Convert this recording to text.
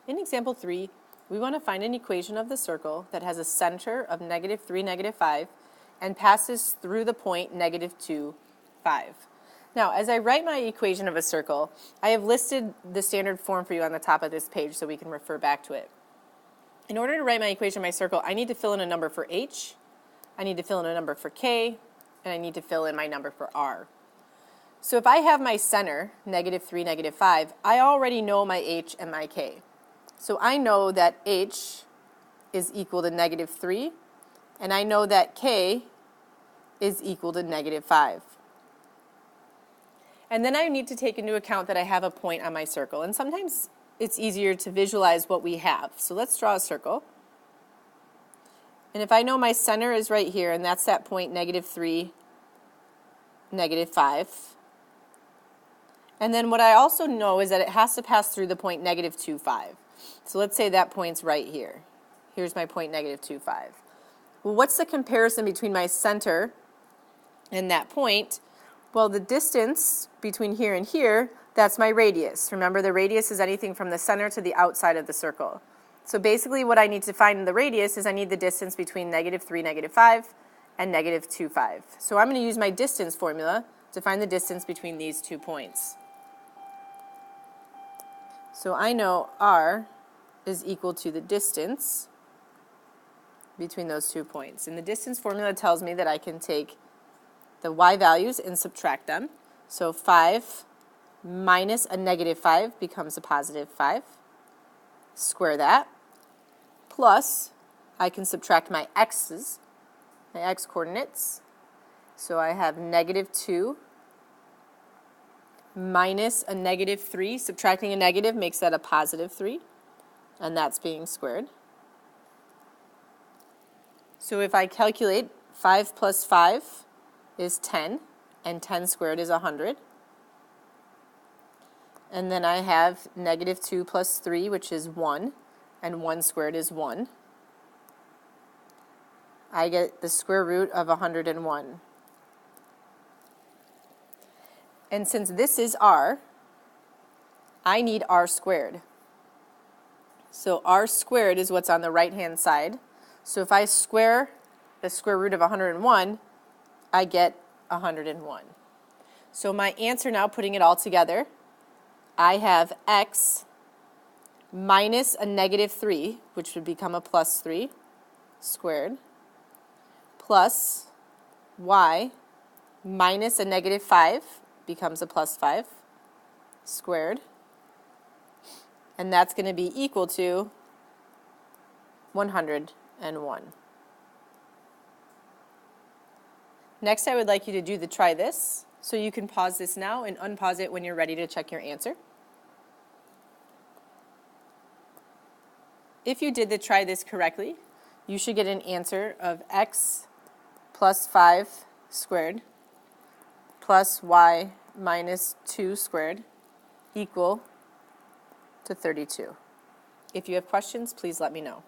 In example 3, we want to find an equation of the circle that has a center of -3, -5, and passes through the point -2, 5. Now, as I write my equation of a circle, I have listed the standard form for you on the top of this page so we can refer back to it. In order to write my equation of my circle, I need to fill in a number for h, I need to fill in a number for k, and I need to fill in my number for r. So if I have my center, -3, -5, I already know my h and my k. So I know that h is equal to -3, and I know that k is equal to -5. And then I need to take into account that I have a point on my circle. And sometimes it's easier to visualize what we have. So let's draw a circle. And if I know my center is right here, and that's that point -3, -5. And then what I also know is that it has to pass through the point -2, 5. So let's say that point's right here. Here's my point -2, 5. Well, what's the comparison between my center and that point? Well, the distance between here and here, that's my radius. Remember, the radius is anything from the center to the outside of the circle. So basically what I need to find in the radius is I need the distance between -3, -5 and -2, 5. So I'm going to use my distance formula to find the distance between these 2 points. So I know r is equal to the distance between those 2 points. And the distance formula tells me that I can take the y values and subtract them. So 5 minus a -5 becomes a +5. Square that. Plus, I can subtract my x's, my x coordinates. So I have -2 minus a -3. Subtracting a negative makes that a +3, and that's being squared. So if I calculate 5 plus 5 is 10, and 10 squared is 100. And then I have -2 plus 3, which is 1, and 1 squared is 1. I get the square root of 101. And since this is r, I need r squared. So r squared is what's on the right-hand side. So if I square the square root of 101, I get 101. So my answer now, putting it all together, I have x minus a -3, which would become a +3 squared, plus y minus a -5 becomes a +5 squared, and that's going to be equal to 101. Next, I would like you to do the try this. So you can pause this now and unpause it when you're ready to check your answer. If you did the try this correctly, you should get an answer of x plus 5 squared plus y minus 2 squared equal to 32. If you have questions, please let me know.